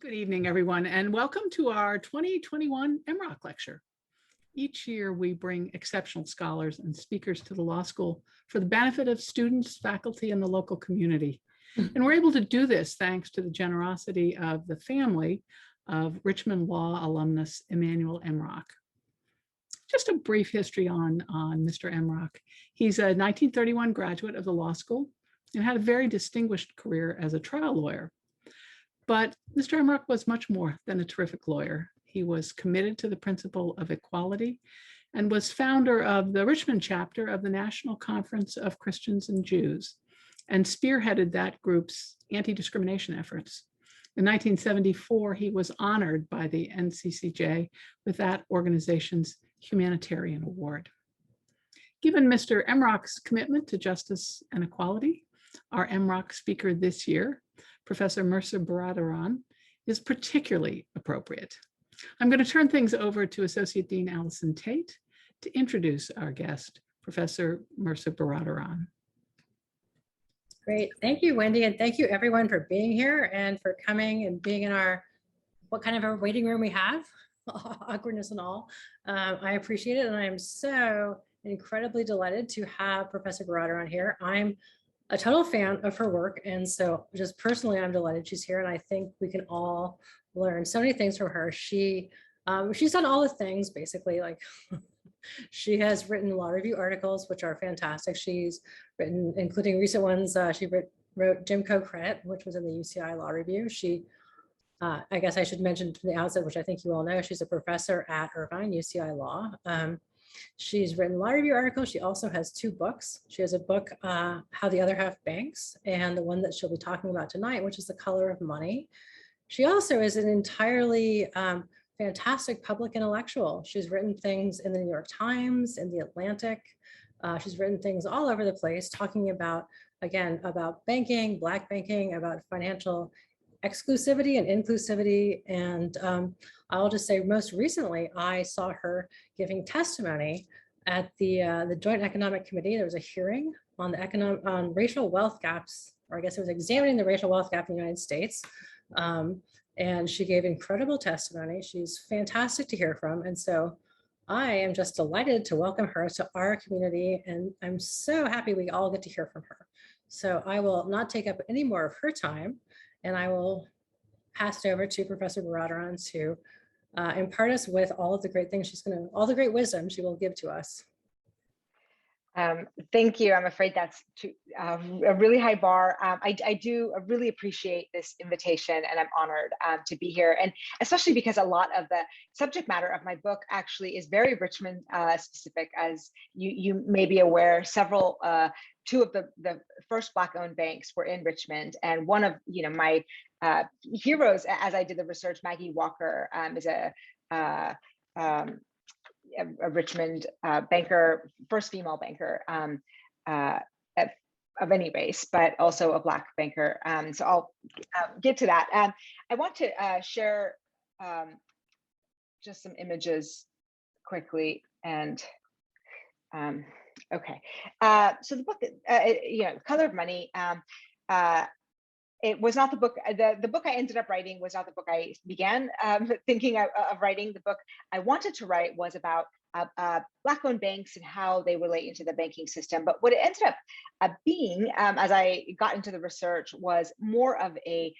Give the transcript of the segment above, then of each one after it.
Good evening, everyone, and welcome to our 2021 MROC lecture. Each year, we bring exceptional scholars and speakers to the law school for the benefit of students, faculty, and the local community. And we're able to do this thanks to the generosity of the family of Richmond Law alumnus Emanuel Emrock. Just a brief history on Mr. Emrock. He's a 1931 graduate of the law school and had a very distinguished career as a trial lawyer. But Mr. Emrock was much more than a terrific lawyer. He was committed to the principle of equality and was founder of the Richmond chapter of the National Conference of Christians and Jews and spearheaded that group's anti-discrimination efforts. In 1974, he was honored by the NCCJ with that organization's humanitarian award. Given Mr. Emrock's commitment to justice and equality, our Emrock speaker this year, Professor Mercer Baradaran, is particularly appropriate. I'm going to turn things over to Associate Dean Allison Tate to introduce our guest, Professor Mercer Baradaran. Great, thank you, Wendy, and thank you everyone for being here and for coming and being in our, what kind of a waiting room we have, awkwardness and all. I appreciate it, and I am so incredibly delighted to have Professor Baradaran here. I'm a total fan of her work, and so just personally, I'm delighted she's here, and I think we can all learn so many things from her. She's done all the things, basically, like she has written law review articles, which are fantastic. She's written, including recent ones, she wrote Jim Crow Credit, which was in the UCI Law Review. She, I guess I should mention from the outset, which I think you all know, she's a professor at Irvine, UCI Law. She's written law review articles. She also has two books. She has a book, How the Other Half Banks, and the one that she'll be talking about tonight, which is The Color of Money. She also is an entirely fantastic public intellectual. She's written things in the New York Times, in the Atlantic. She's written things all over the place, talking about, again, about banking, Black banking, about financial exclusivity and inclusivity. And I'll just say most recently, I saw her giving testimony at the Joint Economic Committee. There was a hearing on the on racial wealth gaps, or I guess it was examining the racial wealth gap in the United States. And she gave incredible testimony. She's fantastic to hear from. And so I am just delighted to welcome her to our community. And I'm so happy we all get to hear from her. So I will not take up any more of her time, and I will pass it over to Professor Baradaran to impart us with all of the great things all the great wisdom she will give to us. Thank you. I'm afraid that's a really high bar. I do really appreciate this invitation, and I'm honored to be here. And especially because a lot of the subject matter of my book actually is very Richmond specific. As you may be aware, two of the first Black-owned banks were in Richmond, and one of my heroes, as I did the research, Maggie Walker, is a Richmond banker, first female banker of any race, but also a Black banker. So I'll get to that. I want to share just some images quickly. And okay, so the book, Color of Money. It was not the book, the book I ended up writing was not the book I began thinking of writing. The book I wanted to write was about Black-owned banks and how they relate into the banking system. But what it ended up being, as I got into the research, was more of a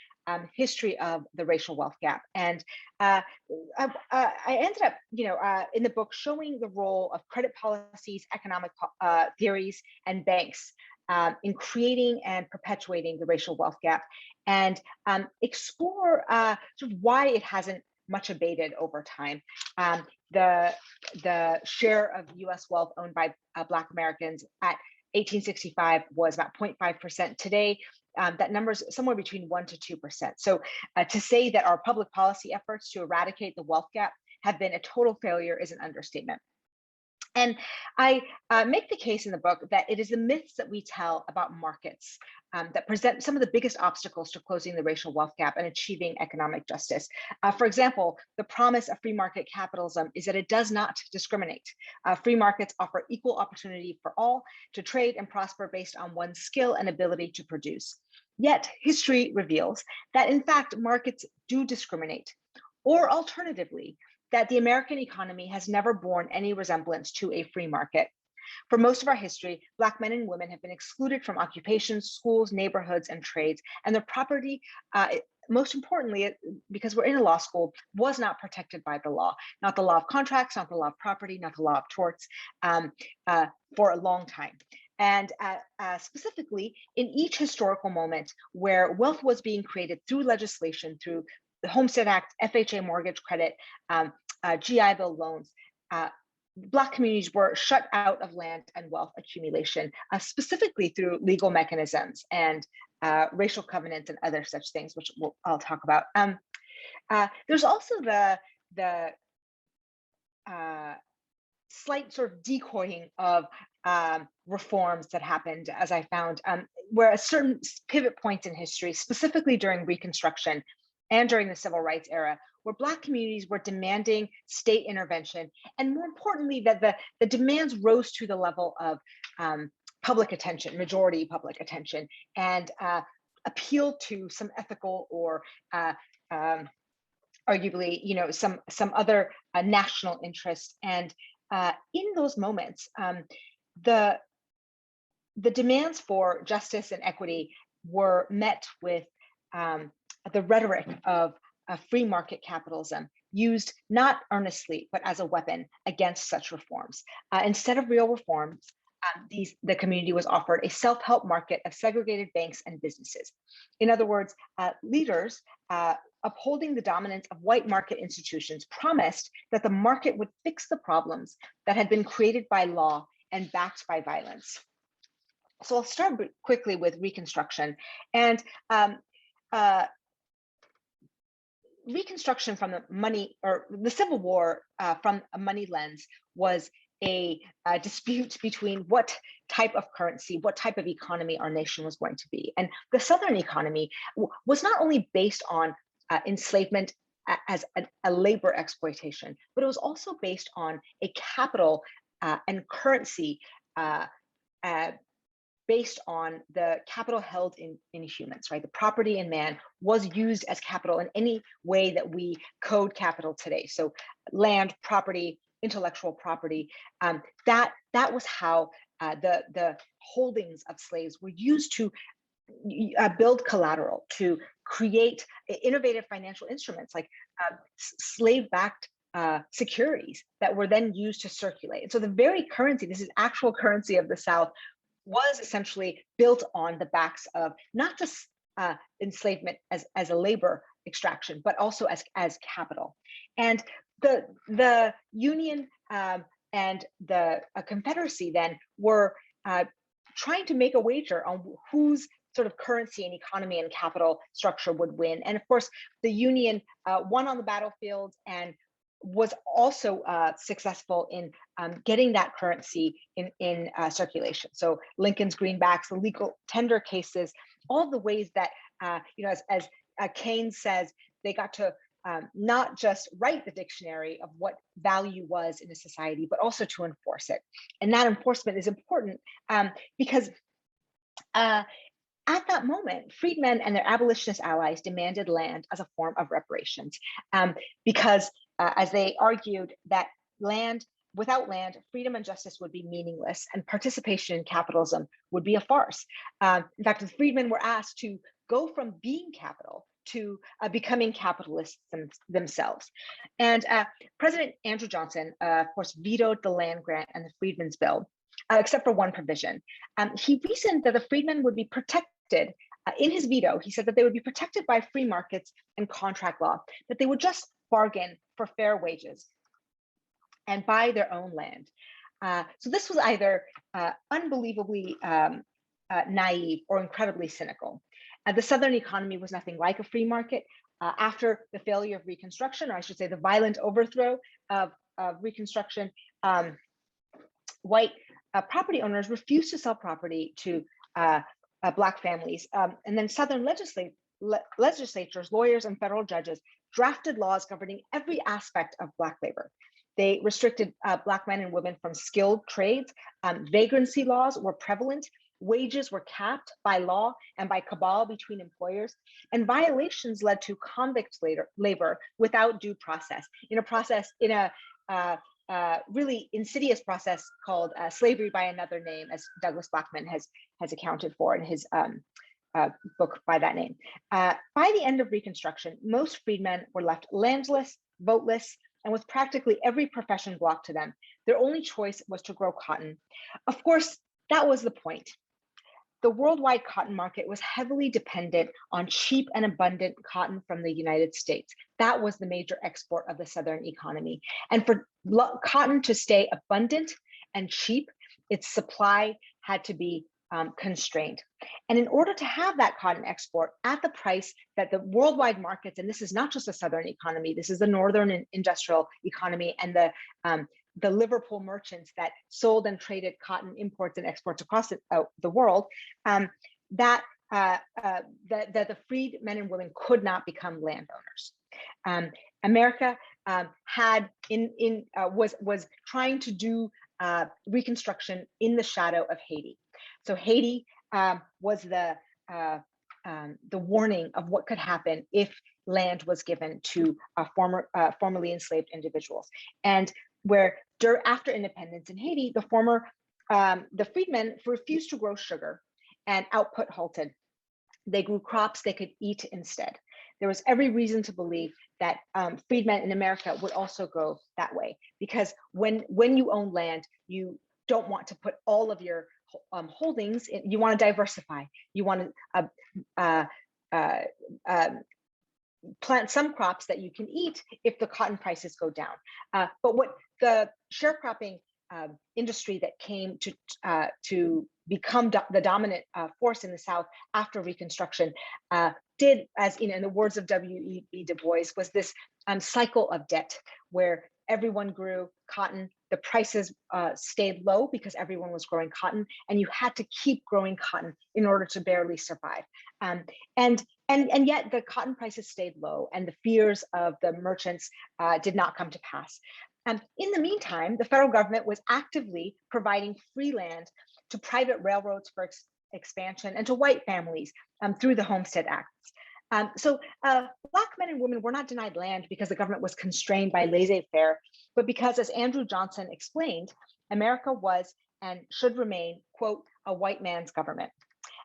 history of the racial wealth gap. And I ended up, in the book, showing the role of credit policies, economic theories, and banks in creating and perpetuating the racial wealth gap, and explore sort of why it hasn't much abated over time. The share of U.S. wealth owned by Black Americans at 1865 was about 0.5%. Today, that number is somewhere between 1% to 2%. So to say that our public policy efforts to eradicate the wealth gap have been a total failure is an understatement. And I make the case in the book that it is the myths that we tell about markets that present some of the biggest obstacles to closing the racial wealth gap and achieving economic justice. For example, the promise of free market capitalism is that it does not discriminate. Free markets offer equal opportunity for all to trade and prosper based on one's skill and ability to produce. Yet history reveals that in fact markets do discriminate, or alternatively, that the American economy has never borne any resemblance to a free market. For most of our history, Black men and women have been excluded from occupations, schools, neighborhoods, and trades, and their property, most importantly, because we're in a law school, was not protected by the law, not the law of contracts, not the law of property, not the law of torts, for a long time. And specifically, in each historical moment where wealth was being created through legislation, through the Homestead Act, FHA mortgage credit, GI Bill loans, Black communities were shut out of land and wealth accumulation, specifically through legal mechanisms and racial covenants and other such things, which I'll talk about. There's also the slight sort of decoying of reforms that happened, as I found, where at certain pivot points in history, specifically during Reconstruction and during the Civil Rights era, where Black communities were demanding state intervention, and more importantly, that the demands rose to the level of public attention, majority public attention, and appealed to some ethical or arguably, some other national interest. And in those moments, the demands for justice and equity were met with the rhetoric of free market capitalism, used not earnestly, but as a weapon against such reforms. Instead of real reforms, the community was offered a self-help market of segregated banks and businesses. In other words, leaders upholding the dominance of white market institutions promised that the market would fix the problems that had been created by law and backed by violence. So I'll start quickly with Reconstruction. And Reconstruction from the money, or the Civil War from a money lens, was a dispute between what type of currency, what type of economy our nation was going to be. And the Southern economy was not only based on enslavement as a labor exploitation, but it was also based on a capital and currency based on the capital held in humans, right? The property in man was used as capital in any way that we code capital today. So land, property, intellectual property, that was how the holdings of slaves were used to build collateral, to create innovative financial instruments like slave-backed securities that were then used to circulate. And so the very currency, this is actual currency of the South, was essentially built on the backs of not just enslavement as a labor extraction, but also as capital. And the Union and the Confederacy then were trying to make a wager on whose sort of currency and economy and capital structure would win. And of course, the Union won on the battlefield and was also successful in getting that currency in circulation. So Lincoln's greenbacks, the legal tender cases, all the ways that, as Keynes says, they got to not just write the dictionary of what value was in a society, but also to enforce it. And that enforcement is important because at that moment, freedmen and their abolitionist allies demanded land as a form of reparations because as they argued that without land, freedom and justice would be meaningless and participation in capitalism would be a farce. In fact, the freedmen were asked to go from being capital to becoming capitalists themselves. And President Andrew Johnson, of course, vetoed the land grant and the Freedmen's Bill, except for one provision. He reasoned that the freedmen would be protected. In his veto, he said that they would be protected by free markets and contract law, that they would just bargain for fair wages and buy their own land. So this was either unbelievably naive or incredibly cynical. The Southern economy was nothing like a free market. After the failure of Reconstruction, or I should say the violent overthrow of Reconstruction, white property owners refused to sell property to Black families. And then Southern legislatures, lawyers, and federal judges drafted laws governing every aspect of Black labor. They restricted Black men and women from skilled trades. Vagrancy laws were prevalent. Wages were capped by law and by cabal between employers, and violations led to convict labor without due process, in a really insidious process called slavery by another name, as Douglas Blackmun has accounted for in his book by that name. By the end of Reconstruction, most freedmen were left landless, voteless, and with practically every profession blocked to them. Their only choice was to grow cotton. Of course, that was the point. The worldwide cotton market was heavily dependent on cheap and abundant cotton from the United States. That was the major export of the Southern economy. And for cotton to stay abundant and cheap, its supply had to be constrained. And in order to have that cotton export at the price that the worldwide markets, and this is not just the Southern economy, this is the Northern industrial economy and the Liverpool merchants that sold and traded cotton imports and exports across the world, that the freed men and women could not become landowners. America was trying to do Reconstruction in the shadow of Haiti. So Haiti was the warning of what could happen if land was given to formerly enslaved individuals. And where after independence in Haiti, the freedmen refused to grow sugar and output halted. They grew crops they could eat instead. There was every reason to believe that freedmen in America would also go that way, because when you own land, you don't want to put all of your holdings in. You want to diversify. You want to plant some crops that you can eat if the cotton prices go down. But what the sharecropping industry that came to become the dominant force in the South after Reconstruction did, as in the words of W.E.B. Du Bois, was this cycle of debt where everyone grew cotton, the prices stayed low because everyone was growing cotton, and you had to keep growing cotton in order to barely survive. And yet the cotton prices stayed low, and the fears of the merchants did not come to pass. In the meantime, the federal government was actively providing free land to private railroads for expansion and to white families through the Homestead Acts. So Black men and women were not denied land because the government was constrained by laissez-faire, but because, as Andrew Johnson explained, America was and should remain, quote, a white man's government.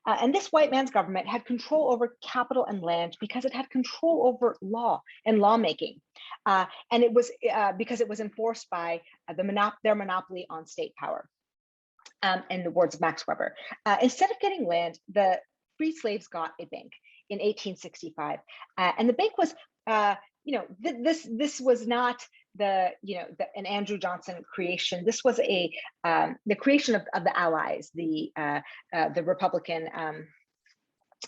And this white man's government had control over capital and land because it had control over law and lawmaking. And it was because it was enforced by their monopoly on state power. In the words of Max Weber, instead of getting land, the free slaves got a bank in 1865, and the bank was, this was not an Andrew Johnson creation. This was the creation of the Allies, the Republican,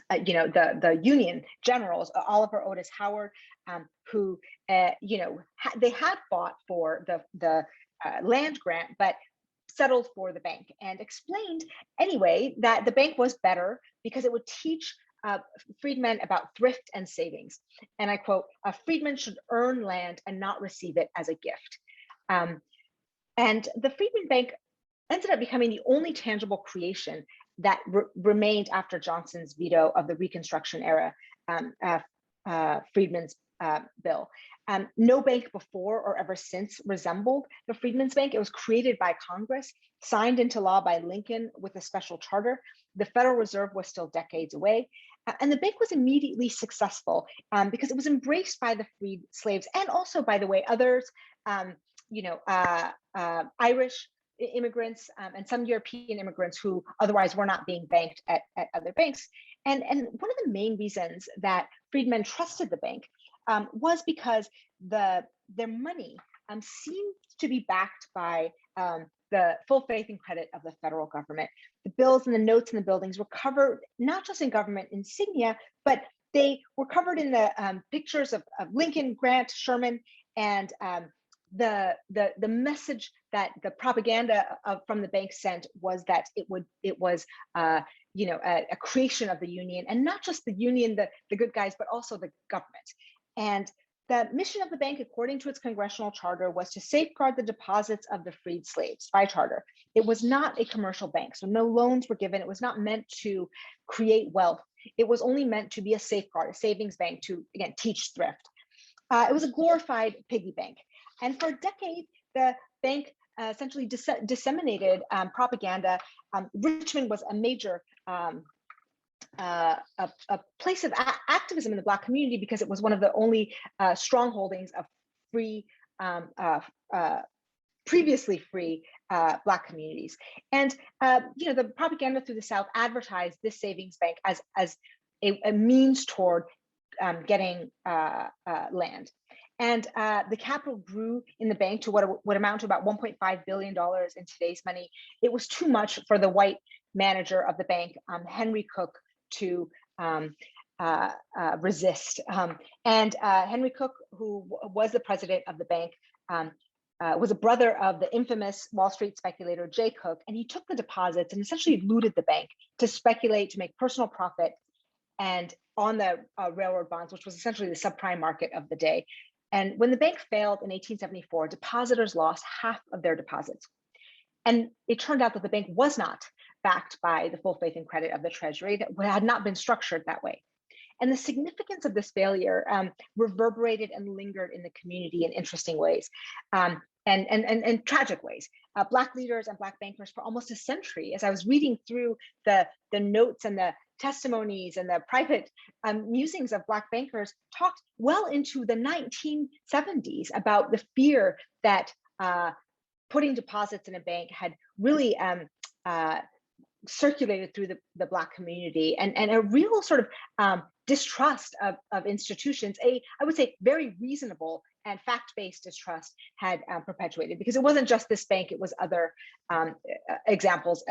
the Union generals, Oliver Otis Howard, who they had fought for the land grant, but settled for the bank, and explained anyway that the bank was better because it would teach freedmen about thrift and savings. And I quote, "A freedman should earn land and not receive it as a gift." And the Freedmen Bank ended up becoming the only tangible creation that remained after Johnson's veto of the Reconstruction era Freedmen's Bill. No bank before or ever since resembled the Freedmen's Bank. It was created by Congress, signed into law by Lincoln with a special charter. The Federal Reserve was still decades away. And the bank was immediately successful because it was embraced by the freed slaves, and also, by the way, others, Irish immigrants and some European immigrants who otherwise were not being banked at other banks. And one of the main reasons that freedmen trusted the bank was because their money seemed to be backed by the full faith and credit of the federal government. The bills and the notes and the buildings were covered not just in government insignia, but they were covered in the pictures of Lincoln, Grant, Sherman, and the message that the propaganda from the bank sent was that it was a creation of the Union, and not just the Union, the good guys, but also the government. And The mission of the bank, according to its congressional charter, was to safeguard the deposits of the freed slaves by charter. It was not a commercial bank, so no loans were given. It was not meant to create wealth. It was only meant to be a safeguard, a savings bank to, again, teach thrift. It was a glorified piggy bank. And for a decade, the bank essentially disseminated propaganda. Richmond was a major a place of activism in the Black community because it was one of the only strongholdings of free, previously free Black communities. And the propaganda through the South advertised this savings bank as a means toward getting land. And the capital grew in the bank to what would amount to about $1.5 billion in today's money. It was too much for the white manager of the bank, Henry Cook, to resist. And Henry Cook, who was the president of the bank, was a brother of the infamous Wall Street speculator Jay Cook, and he took the deposits and essentially looted the bank to speculate, to make personal profit, and on the railroad bonds, which was essentially the subprime market of the day. And when the bank failed in 1874, depositors lost half of their deposits. And it turned out that the bank was not backed by the full faith and credit of the Treasury, that had not been structured that way. And the significance of this failure reverberated and lingered in the community in interesting ways, and tragic ways. Black leaders and Black bankers for almost a century, as I was reading through the notes and the testimonies and the private musings of Black bankers, talked well into the 1970s about the fear that putting deposits in a bank had really circulated through the Black community, and a real sort of distrust of institutions, I would say very reasonable and fact-based distrust had perpetuated, because it wasn't just this bank, it was other examples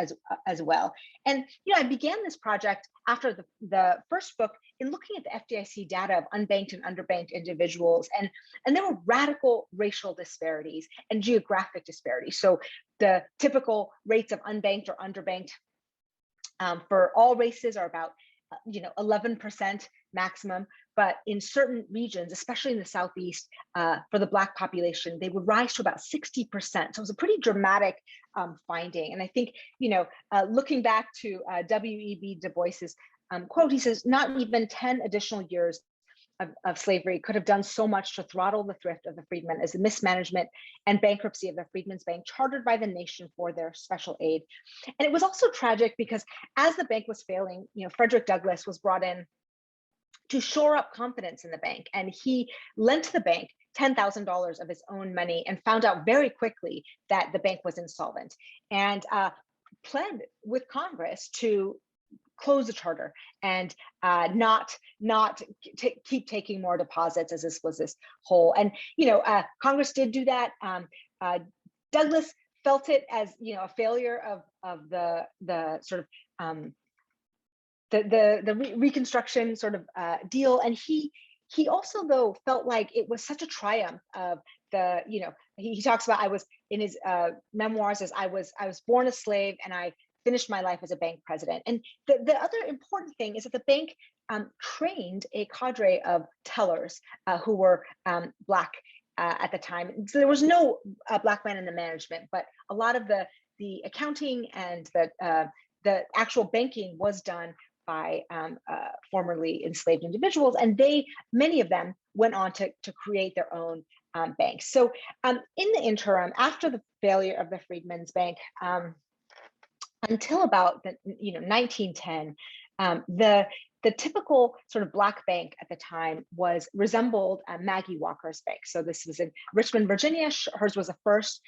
as well. And I began this project after the first book in looking at the FDIC data of unbanked and underbanked individuals, and there were radical racial disparities and geographic disparities. So the typical rates of unbanked or underbanked for all races are about 11% maximum, but in certain regions, especially in the Southeast, for the Black population, they would rise to about 60%. So it was a pretty dramatic finding. And I think, looking back to W.E.B. Du Bois's quote, he says, not even 10 additional years of slavery could have done so much to throttle the thrift of the freedmen as the mismanagement and bankruptcy of the Freedmen's Bank, chartered by the nation for their special aid. And it was also tragic because as the bank was failing, Frederick Douglass was brought in to shore up confidence in the bank, and he lent the bank $10,000 of his own money and found out very quickly that the bank was insolvent, and pled with Congress to close the charter and not keep taking more deposits, as this was this whole. And Congress did do that. Douglass felt it as a failure of the sort of the Reconstruction sort of deal, and he also, though, felt like it was such a triumph of the he talks about, I was in his memoirs as I was born a slave and I finished my life as a bank president. And the other important thing is that the bank trained a cadre of tellers who were Black at the time. So there was no Black man in the management, but a lot of the accounting and the actual banking was done by formerly enslaved individuals, and many of them went on to create their own banks. So in the interim, after the failure of the Freedmen's Bank, until about 1910, the typical sort of Black bank at the time resembled Maggie Walker's bank. So this was in Richmond, Virginia. Hers was the first.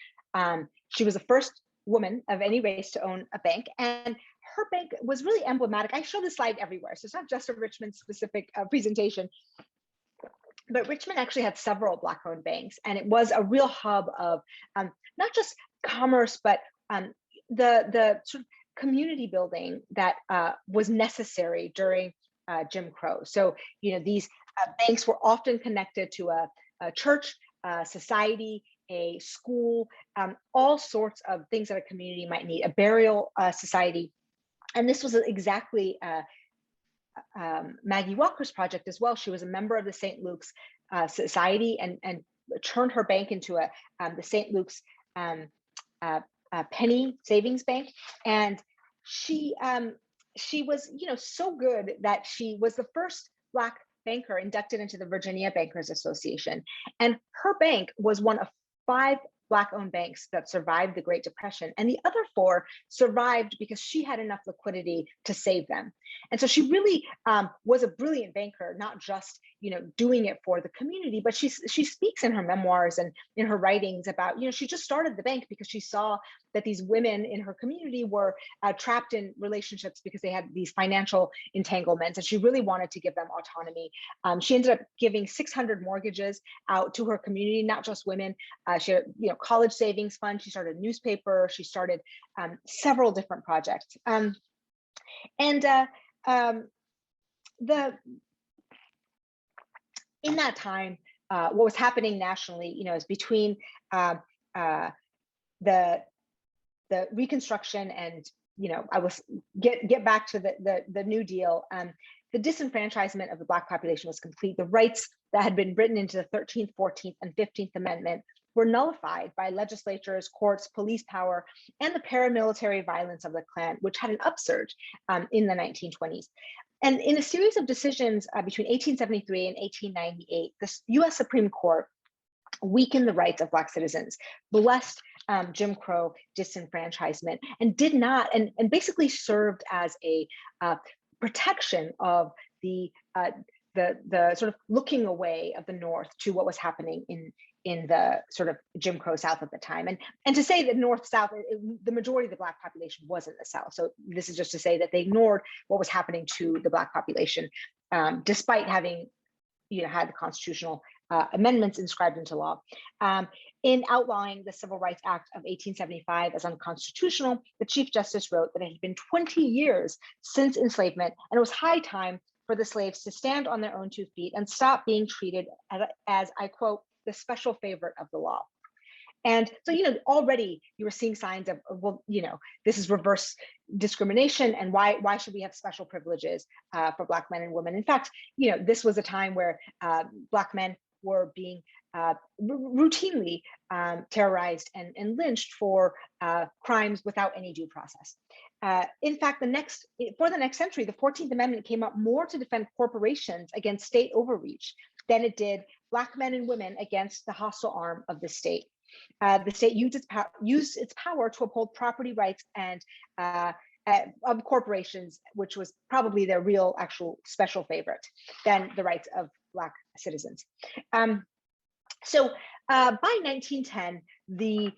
She was the first woman of any race to own a bank, and her bank was really emblematic. I show this slide everywhere, so it's not just a Richmond specific presentation. But Richmond actually had several Black-owned banks, and it was a real hub of not just commerce, but the sort of community building that was necessary during Jim Crow. So these banks were often connected to a church, society, a school, all sorts of things that a community might need, a burial society. And this was exactly Maggie Walker's project as well. She was a member of the St. Luke's society and turned her bank into the St. Luke's penny savings bank. And she was, so good that she was the first Black banker inducted into the Virginia Bankers Association. And her bank was one of 5 Black-owned banks that survived the Great Depression. And the other 4 survived because she had enough liquidity to save them. And so she really was a brilliant banker, not just, doing it for the community, but she speaks in her memoirs and in her writings about, she just started the bank because she saw that these women in her community were trapped in relationships because they had these financial entanglements, and she really wanted to give them autonomy. She ended up giving 600 mortgages out to her community, not just women. She had, college savings fund. She started a newspaper. She started several different projects. In that time, what was happening nationally, is between the Reconstruction and, I will get back to the New Deal. The disenfranchisement of the Black population was complete. The rights that had been written into the 13th, 14th, and 15th Amendment were nullified by legislatures, courts, police power, and the paramilitary violence of the Klan, which had an upsurge in the 1920s. And in a series of decisions between 1873 and 1898, the U.S. Supreme Court weakened the rights of Black citizens, blessed Jim Crow disenfranchisement, and did not, and basically served as a protection of the sort of looking away of the North to what was happening in the sort of Jim Crow South at the time. And to say that North-South, the majority of the Black population was in the South. So this is just to say that they ignored what was happening to the Black population, despite having had the constitutional amendments inscribed into law. In outlawing the Civil Rights Act of 1875 as unconstitutional, the Chief Justice wrote that it had been 20 years since enslavement, and it was high time for the slaves to stand on their own 2 feet and stop being treated as I quote, the special favorite of the law. And so, already you were seeing signs of, well, this is reverse discrimination, and why should we have special privileges for Black men and women? In fact, this was a time where Black men were being routinely terrorized and lynched for crimes without any due process. In fact, for the next century, the 14th Amendment came up more to defend corporations against state overreach than it did Black men and women against the hostile arm of the state. The state used its power to uphold property rights and of corporations, which was probably their real, actual special favorite than the rights of Black citizens. So by 1910, the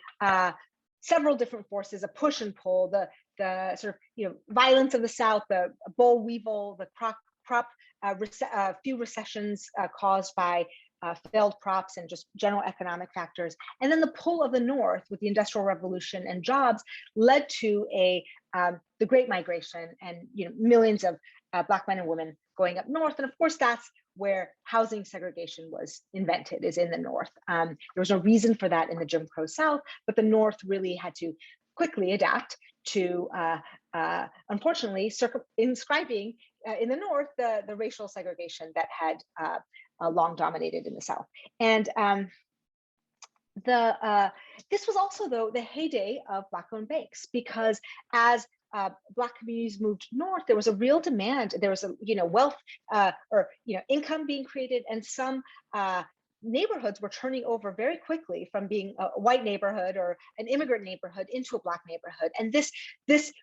several different forces, a push and pull, the sort of violence of the South, the boll weevil, the few recessions caused by failed crops and just general economic factors, and then the pull of the North with the Industrial Revolution and jobs led to the Great Migration, and millions of Black men and women going up north. And of course, that's where housing segregation was invented, is in the North. There was no reason for that in the Jim Crow South, but the North really had to quickly adapt to, unfortunately, inscribing in the North the racial segregation that had long dominated in the South. And this was also, though, the heyday of Black-owned banks, because as Black communities moved north, there was a real demand. There was a wealth or income being created, and some neighborhoods were turning over very quickly from being a white neighborhood or an immigrant neighborhood into a Black neighborhood. And this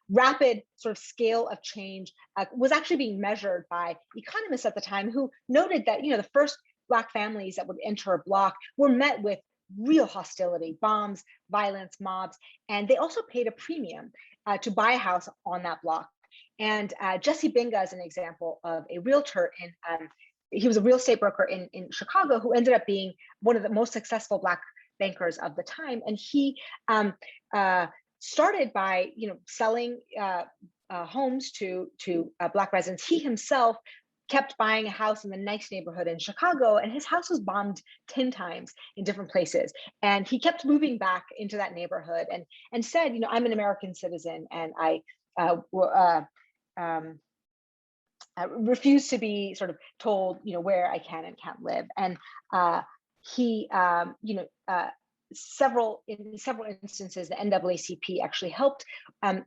rapid sort of scale of change was actually being measured by economists at the time, who noted that the first Black families that would enter a block were met with real hostility, bombs, violence, mobs, and they also paid a premium to buy a house on that block. And Jesse Binga is an example of a realtor he was a real estate broker in Chicago, who ended up being one of the most successful Black bankers of the time. And he started by selling homes to Black residents. He himself kept buying a house in the nice neighborhood in Chicago, and his house was bombed 10 times in different places. And he kept moving back into that neighborhood and said, I'm an American citizen, and refuse to be sort of told, where I can and can't live. And he, in several instances, the NAACP actually helped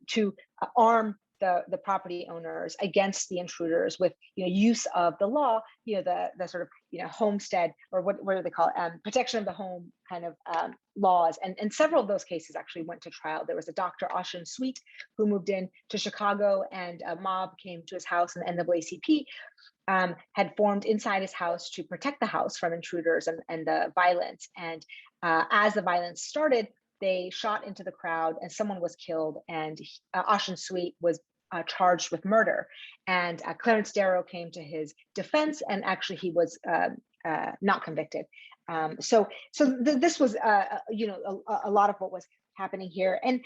to arm the property owners against the intruders with use of the law, the sort of homestead, or what do they call it, protection of the home kind of laws. And several of those cases actually went to trial. There was a Dr. Ocean Sweet who moved in to Chicago, and a mob came to his house, and the NAACP had formed inside his house to protect the house from intruders and the violence. And as the violence started, they shot into the crowd, and someone was killed, and Ocean Sweet was charged with murder. And Clarence Darrow came to his defense, and actually he was not convicted. So this was a lot of what was happening here. And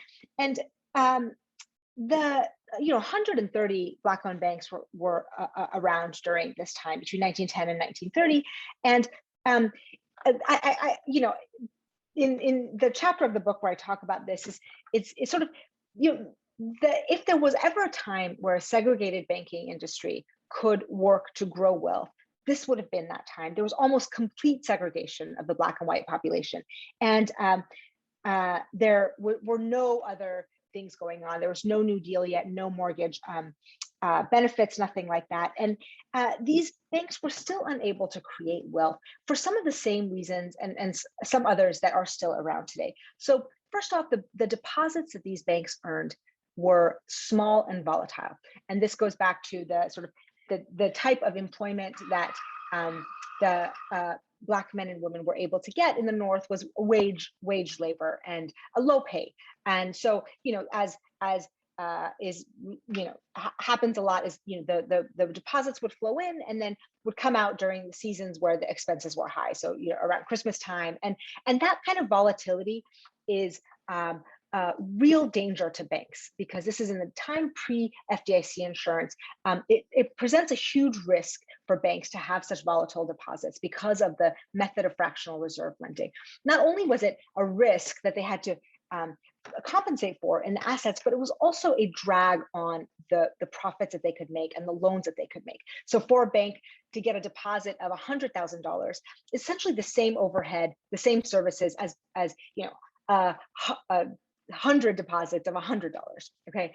the 130 Black-owned banks were around during this time, between 1910 and 1930. And I in the chapter of the book where I talk about this, it's sort of, if there was ever a time where a segregated banking industry could work to grow wealth, this would have been that time. There was almost complete segregation of the Black and white population. And there were no other things going on. There was no New Deal yet, no mortgage benefits, nothing like that. And these banks were still unable to create wealth for some of the same reasons, and some others that are still around today. So first off, the deposits that these banks earned were small and volatile. And this goes back to the sort of the type of employment that the Black men and women were able to get in the North was wage labor and a low pay. And so, as is happens a lot, is the deposits would flow in and then would come out during the seasons where the expenses were high. So around Christmas time, and that kind of volatility is real danger to banks, because this is in the time pre-FDIC insurance. It presents a huge risk for banks to have such volatile deposits because of the method of fractional reserve lending. Not only was it a risk that they had to compensate for in the assets, but it was also a drag on the profits that they could make and the loans that they could make. So for a bank to get a deposit of $100,000, essentially the same overhead, the same services as 100 deposits of $100. Okay,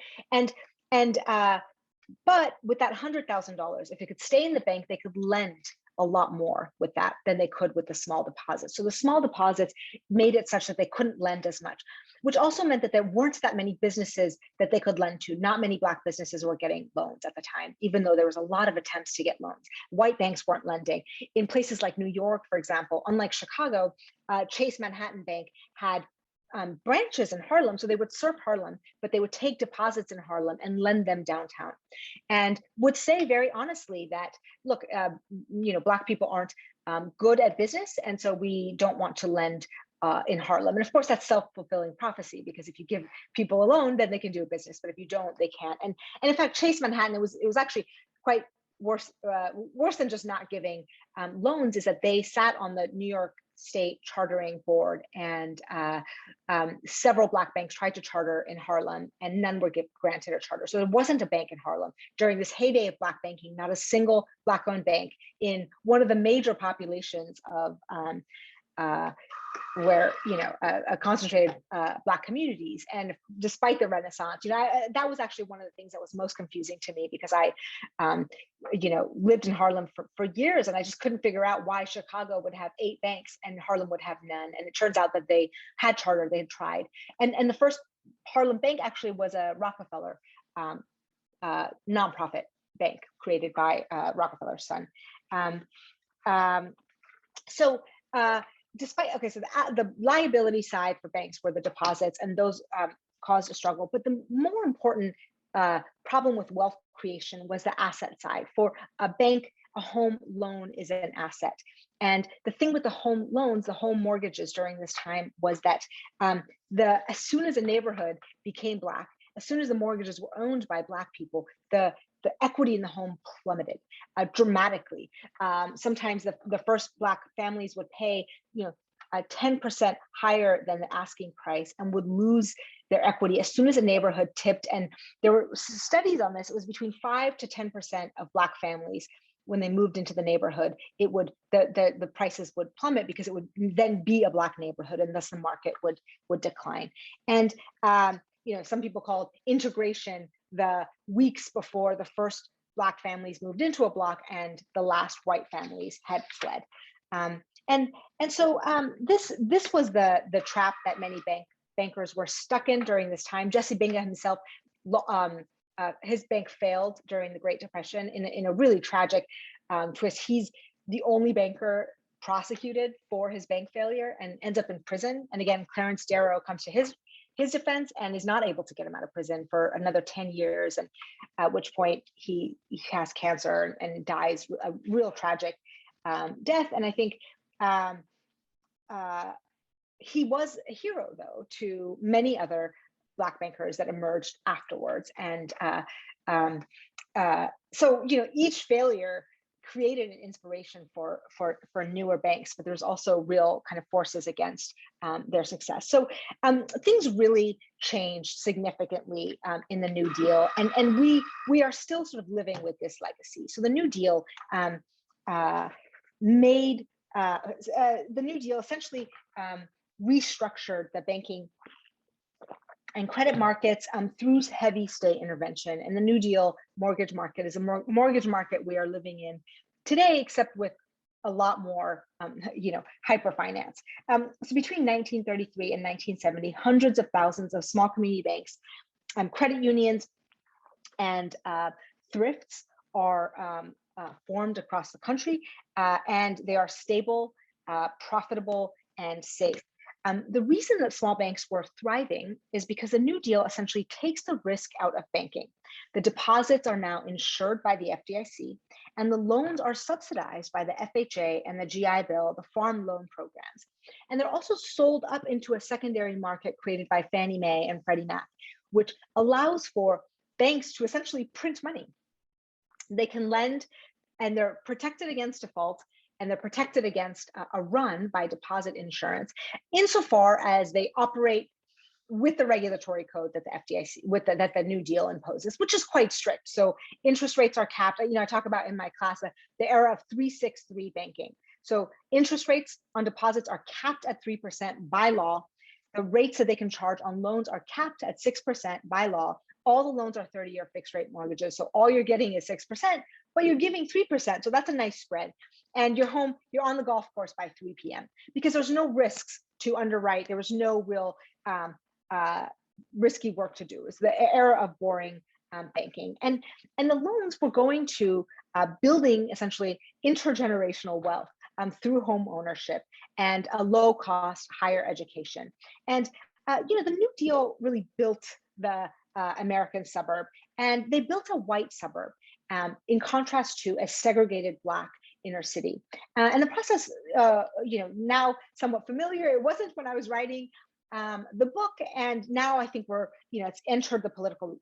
but with that $100,000, if it could stay in the bank, they could lend a lot more with that than they could with the small deposits. So the small deposits made it such that they couldn't lend as much, which also meant that there weren't that many businesses that they could lend to. Not many Black businesses were getting loans at the time, even though there was a lot of attempts to get loans. White banks weren't lending. In places like New York, for example, unlike Chicago, Chase Manhattan Bank had branches in Harlem, so they would serve Harlem, but they would take deposits in Harlem and lend them downtown, and would say very honestly that, look, Black people aren't good at business, and so we don't want to lend in Harlem. And of course, that's self-fulfilling prophecy, because if you give people a loan, then they can do a business, but if you don't, they can't. And in fact, Chase Manhattan, it was actually quite worse than just not giving loans, is that they sat on the New York State chartering board, and several Black banks tried to charter in Harlem, and none were granted a charter. So there wasn't a bank in Harlem during this heyday of Black banking. Not a single Black-owned bank in one of the major populations of where concentrated Black communities. And despite the Renaissance, that was actually one of the things that was most confusing to me, because I lived in Harlem for years, and I just couldn't figure out why Chicago would have 8 banks and Harlem would have none. And it turns out that they had chartered, they had tried. And the first Harlem bank actually was a Rockefeller nonprofit bank created by Rockefeller's son. The liability side for banks were the deposits, and those caused a struggle. But the more important problem with wealth creation was the asset side. For a bank, a home loan is an asset. And the thing with the home loans, the home mortgages during this time, was that as soon as a neighborhood became Black, as soon as the mortgages were owned by Black people, the equity in the home plummeted dramatically. Sometimes the first Black families would pay 10% higher than the asking price, and would lose their equity as soon as a neighborhood tipped. And there were studies on this. It was between 5 to 10% of Black families, when they moved into the neighborhood, it would the prices would plummet because it would then be a Black neighborhood, and thus the market would decline. And some people call it integration the weeks before the first Black families moved into a block and the last white families had fled. So this was the trap that many bankers were stuck in during this time. Jesse Binga himself, his bank failed during the Great Depression in a really tragic twist. He's the only banker prosecuted for his bank failure and ends up in prison. And again, Clarence Darrow comes to his defense and is not able to get him out of prison for another 10 years, and at which point he has cancer and dies a real tragic death. And I think he was a hero, though, to many other Black bankers that emerged afterwards. And so each failure created an inspiration for newer banks, but there's also real kind of forces against their success. So things really changed significantly in the New Deal, and we are still sort of living with this legacy. So the New Deal essentially restructured the banking and credit markets through heavy state intervention. And the New Deal mortgage market is a mortgage market we are living in today, except with a lot more, hyperfinance. So between 1933 and 1970, hundreds of thousands of small community banks, credit unions, and thrifts are formed across the country, and they are stable, profitable, and safe. The reason that small banks were thriving is because the New Deal essentially takes the risk out of banking. The deposits are now insured by the FDIC, and the loans are subsidized by the FHA and the GI Bill, the farm loan programs. And they're also sold up into a secondary market created by Fannie Mae and Freddie Mac, which allows for banks to essentially print money. They can lend, and they're protected against default, and they're protected against a run by deposit insurance, insofar as they operate with the regulatory code that the FDIC, that the New Deal imposes, which is quite strict. So interest rates are capped. I talk about in my class the era of 363 banking. So interest rates on deposits are capped at 3% by law. The rates that they can charge on loans are capped at 6% by law. All the loans are 30-year fixed rate mortgages. So all you're getting is 6%, but you're giving 3%. So that's a nice spread. And you're home, you're on the golf course by 3 p.m. because there's no risks to underwrite. There was no real risky work to do. It's the era of boring banking. And the loans were going to building essentially intergenerational wealth through home ownership and a low cost higher education. And the New Deal really built the American suburb, and they built a white suburb in contrast to a segregated Black inner city. And the process, now somewhat familiar. It wasn't when I was writing the book, and now I think we're, it's entered the political,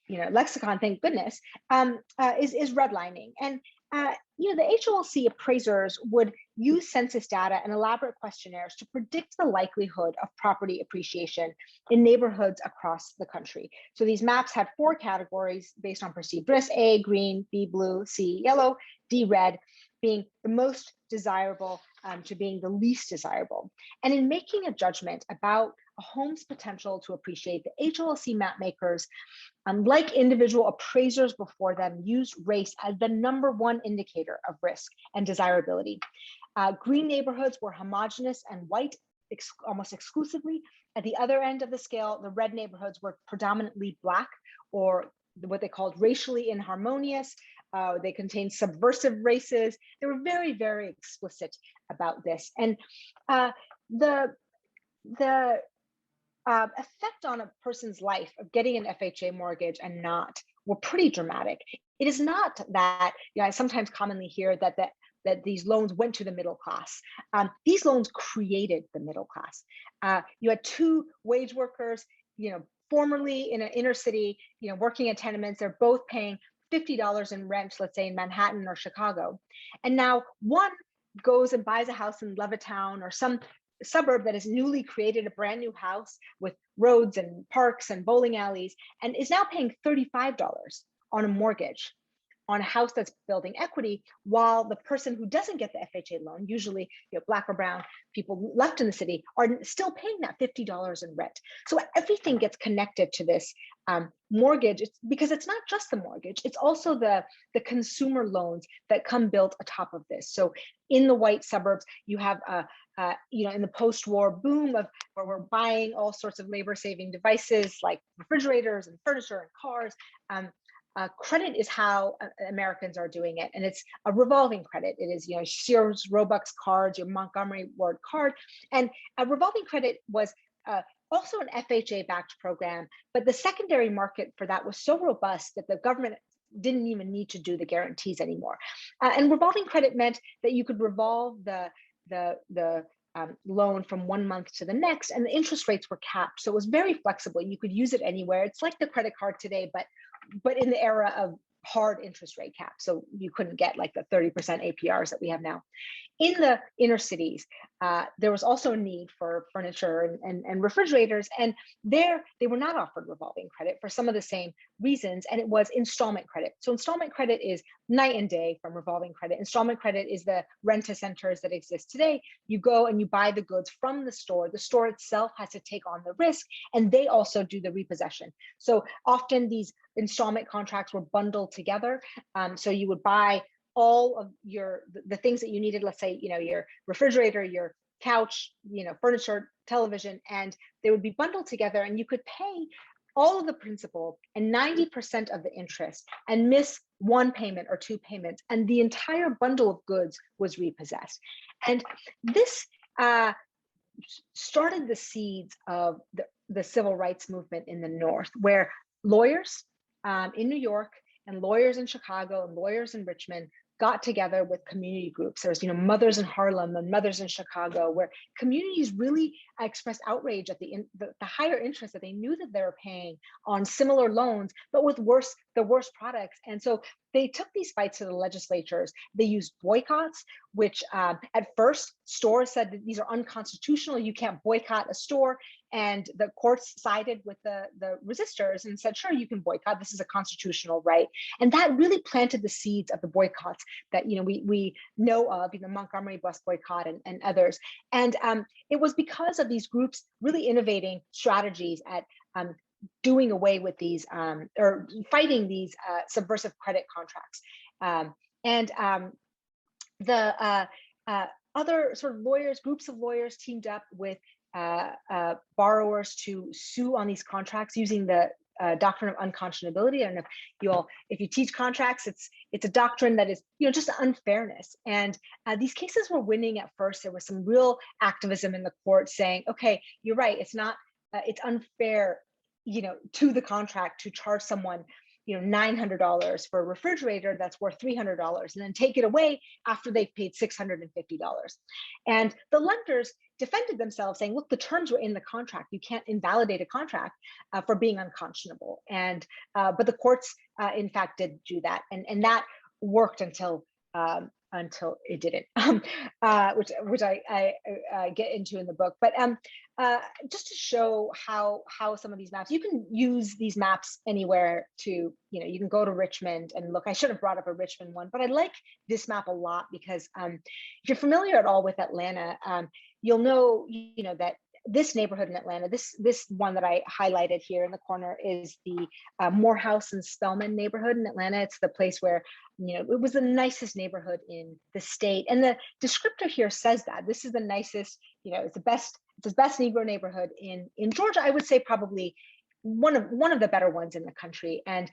lexicon, thank goodness, is redlining. And, the HOLC appraisers would use census data and elaborate questionnaires to predict the likelihood of property appreciation in neighborhoods across the country. So these maps had 4 categories based on perceived risk: A, green; B, blue; C, yellow; D, red, being the most desirable to being the least desirable. And in making a judgment about a home's potential to appreciate, the HOLC map makers, like individual appraisers before them, used race as the #1 indicator of risk and desirability. Green neighborhoods were homogeneous and white almost exclusively. At the other end of the scale, the red neighborhoods were predominantly Black, or what they called racially inharmonious. They contained subversive races. They were very, very explicit about this. And the effect on a person's life of getting an FHA mortgage and not were pretty dramatic. It is not that, I sometimes commonly hear that these loans went to the middle class. These loans created the middle class. You had 2 wage workers, formerly in an inner city, working in tenements. They're both paying $50 in rent, let's say in Manhattan or Chicago. And now one goes and buys a house in Levittown or some suburb that has newly created a brand new house with roads and parks and bowling alleys, and is now paying $35 on a mortgage on a house that's building equity, while the person who doesn't get the FHA loan, usually Black or brown people left in the city, are still paying that $50 in rent. So everything gets connected to this mortgage, because it's not just the mortgage, it's also the consumer loans that come built atop of this. So in the white suburbs, you have in the post-war boom of where we're buying all sorts of labor-saving devices like refrigerators and furniture and cars. Credit is how Americans are doing it, and it's a revolving credit. It is, Sears Robux cards, your Montgomery Ward card, and a revolving credit was also an FHA-backed program, but the secondary market for that was so robust that the government didn't even need to do the guarantees anymore. And revolving credit meant that you could revolve the loan from 1 month to the next, and the interest rates were capped, so it was very flexible. You could use it anywhere. It's like the credit card today, but in the era of hard interest rate caps, so you couldn't get like the 30% APRs that we have now. In the inner cities, there was also a need for furniture and refrigerators, and there they were not offered revolving credit for some of the same reasons, and it was installment credit. So installment credit is night and day from revolving credit. Installment credit is the rent-a-centers that exist today. You go and you buy the goods from the store. The store itself has to take on the risk, and they also do the repossession. So often these installment contracts were bundled together. So you would buy all of the things that you needed, let's say, your refrigerator, your couch, furniture, television, and they would be bundled together, and you could pay all of the principal and 90% of the interest and miss one payment or two payments, and the entire bundle of goods was repossessed. And this started the seeds of the civil rights movement in the North, where lawyers in New York and lawyers in Chicago and lawyers in Richmond got together with community groups. There's, Mothers in Harlem and Mothers in Chicago, where communities really expressed outrage at the higher interest that they knew that they were paying on similar loans, but with the worst products. And so they took these fights to the legislatures. They used boycotts, which at first stores said that these are unconstitutional. You can't boycott a store. And the courts sided with the resistors and said, sure, you can boycott. This is a constitutional right. And that really planted the seeds of the boycotts that we know of, Montgomery bus boycott and others. And it was because of these groups really innovating strategies at doing away with these or fighting these subversive credit contracts. The other sort of lawyers, groups of lawyers teamed up with borrowers to sue on these contracts using the doctrine of unconscionability. And if you teach contracts, it's a doctrine that is just unfairness. And these cases were winning at first. There was some real activism in the court saying, okay, you're right, it's not it's unfair to the contract to charge someone $900 for a refrigerator that's worth $300 and then take it away after they've paid $650. And the lenders defended themselves saying, look, the terms were in the contract. You can't invalidate a contract for being unconscionable. And but the courts, in fact, did do that. And that worked until it didn't, which I get into in the book. But just to show how some of these maps, you can use these maps anywhere to, you can go to Richmond and look. I should have brought up a Richmond one, but I like this map a lot because if you're familiar at all with Atlanta, you'll know, that this neighborhood in Atlanta, this one that I highlighted here in the corner is the Morehouse and Spelman neighborhood in Atlanta. It's the place where, it was the nicest neighborhood in the state. And the descriptor here says that this is the nicest, it's the best Negro neighborhood in Georgia. I would say probably one of the better ones in the country. And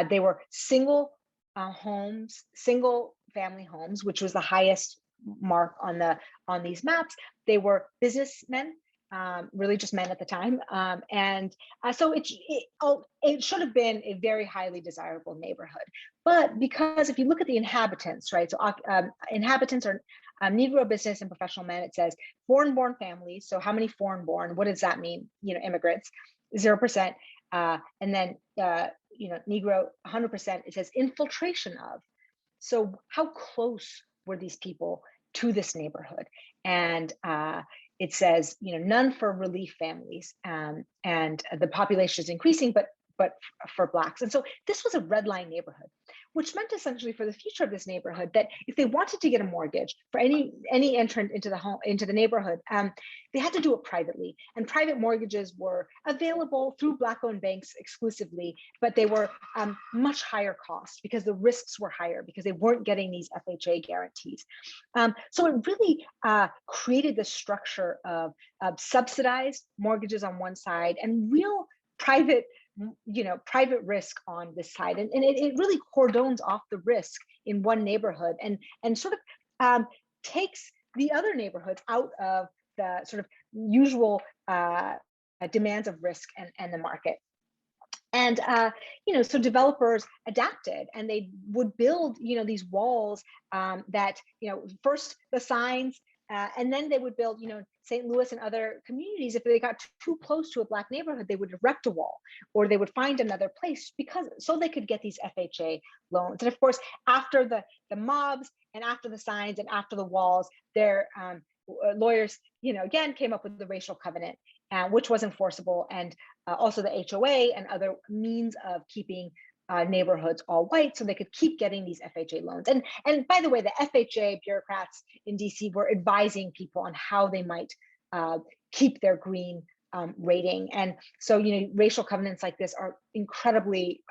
they were single homes, single family homes, which was the highest mark on these maps. They were businessmen, really just men at the time. So it should have been a very highly desirable neighborhood. But because if you look at the inhabitants, right, so inhabitants are Negro business and professional men, it says foreign-born families. So how many foreign-born? What does that mean? Immigrants, 0%. And then, Negro, 100%. It says infiltration of. So how close were these people to this neighborhood? And it says, none for relief families, and the population is increasing, but for Blacks. And so this was a red line neighborhood, which meant essentially for the future of this neighborhood that if they wanted to get a mortgage for any entrant into the neighborhood, they had to do it privately. And private mortgages were available through Black-owned banks exclusively, but they were much higher cost because the risks were higher because they weren't getting these FHA guarantees. So it really created the structure of subsidized mortgages on one side and real private risk on this side. And it really cordons off the risk in one neighborhood and sort of takes the other neighborhoods out of the sort of usual demands of risk and the market. And so developers adapted, and they would build these walls that first the signs, and then they would build St. Louis and other communities. If they got too close to a Black neighborhood, they would erect a wall, or they would find another place so they could get these FHA loans. And of course, after the mobs and after the signs and after the walls, their lawyers again came up with the racial covenant, which was enforceable, and also the HOA and other means of keeping neighborhoods all white so they could keep getting these FHA loans. And by the way, the FHA bureaucrats in DC were advising people on how they might keep their green rating. And so, racial covenants like this are incredibly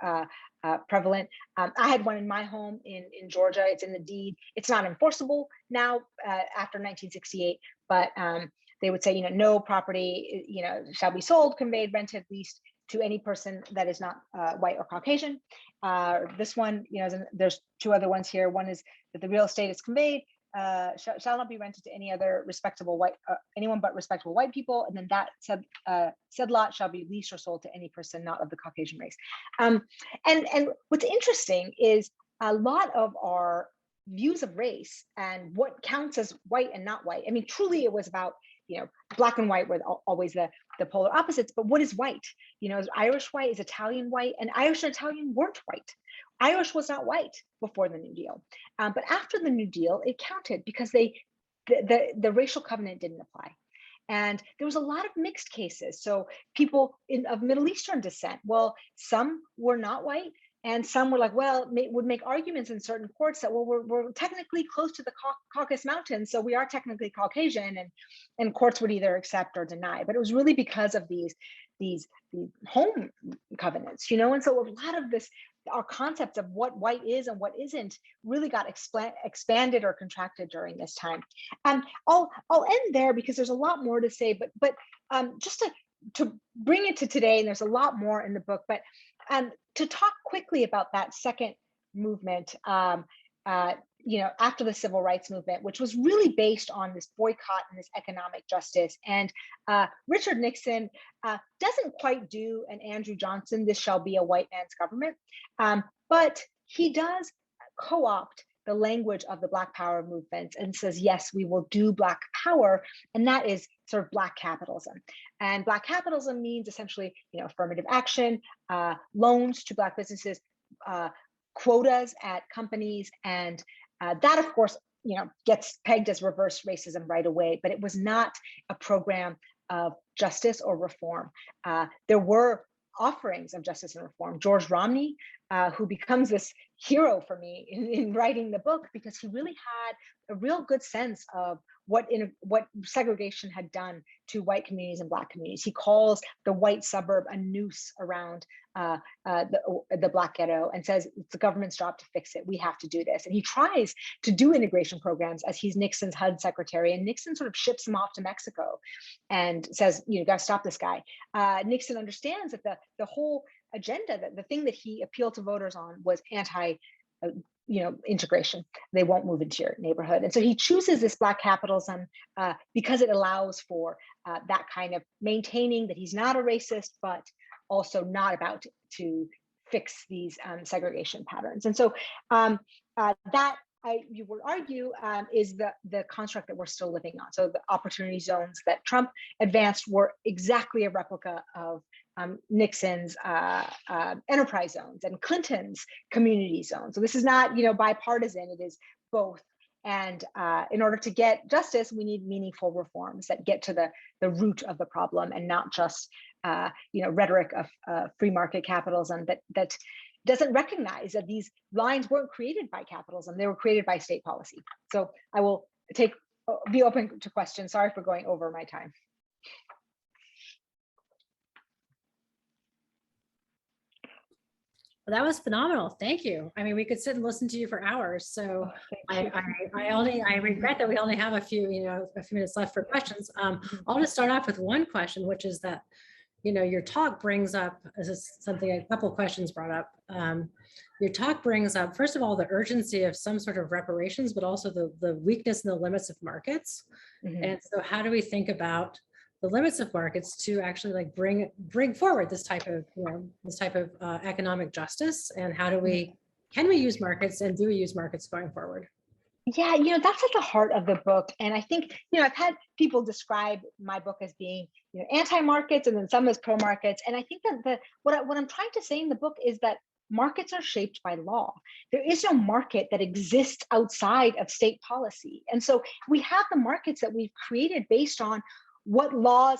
prevalent. I had one in my home in Georgia. It's in the deed. It's not enforceable now after 1968, but they would say, no property, shall be sold, conveyed, rented, leased to any person that is not white or Caucasian. This one, there's two other ones here. One is that the real estate is conveyed, shall not be rented to any other respectable anyone but respectable white people. And then that said lot shall be leased or sold to any person not of the Caucasian race. And what's interesting is a lot of our views of race and what counts as white and not white. I mean, truly it was about, Black and white were always the polar opposites, but what is white? Is Irish white, is Italian white? And Irish and Italian weren't white. Irish was not white before the New Deal. But after the New Deal, it counted because the racial covenant didn't apply. And there was a lot of mixed cases. So people of Middle Eastern descent, well, some were not white, and some were like, would make arguments in certain courts that, we're technically close to the Caucasus Mountains, so we are technically Caucasian, and courts would either accept or deny. But it was really because of these home covenants, And so a lot of this, our concepts of what white is and what isn't, really got expanded or contracted during this time. And I'll end there because there's a lot more to say, but just to bring it to today, and there's a lot more in the book, but to talk quickly about that second movement, after the Civil Rights Movement, which was really based on this boycott and this economic justice. And Richard Nixon doesn't quite do an Andrew Johnson, this shall be a white man's government, but he does co-opt the language of the Black Power movement and says, yes, we will do Black power. And that is sort of Black capitalism. And Black capitalism means essentially, affirmative action, loans to Black businesses, quotas at companies. And that, of course, gets pegged as reverse racism right away, but it was not a program of justice or reform. There were offerings of justice and reform. George Romney, who becomes this hero for me in writing the book, because he really had a real good sense of what segregation had done to white communities and Black communities. He calls the white suburb a noose around the Black ghetto and says it's the government's job to fix it. We have to do this. And he tries to do integration programs as he's Nixon's HUD secretary, and Nixon sort of ships him off to Mexico and says, you got to stop this guy. Nixon understands that the whole agenda, that the thing that he appealed to voters on was integration. They won't move into your neighborhood. And so he chooses this Black capitalism because it allows for that kind of maintaining that he's not a racist, but also not about to fix these segregation patterns. And so that you would argue is the construct that we're still living on. So the opportunity zones that Trump advanced were exactly a replica of Nixon's enterprise zones and Clinton's community zones. So this is not bipartisan, it is both. And in order to get justice, we need meaningful reforms that get to the root of the problem, and not just rhetoric of free market capitalism that doesn't recognize that these lines weren't created by capitalism; they were created by state policy. So I will be open to questions. Sorry for going over my time. Well, that was phenomenal. Thank you. I mean, we could sit and listen to you for hours. So I regret that we only have a few minutes left for questions. I'll just start off with one question, which is that, your talk brings up, this is something a couple of questions brought up. Your talk brings up, first of all, the urgency of some sort of reparations, but also the weakness and the limits of markets. And so how do we think about the limits of markets to actually like bring forward this type of economic justice, and how do can we use markets, and do we use markets going forward? Yeah, that's at the heart of the book. And I think, I've had people describe my book as being, anti-markets, and then some as pro-markets. And I think that what I'm trying to say in the book is that markets are shaped by law. There is no market that exists outside of state policy. And so we have the markets that we've created based on what laws,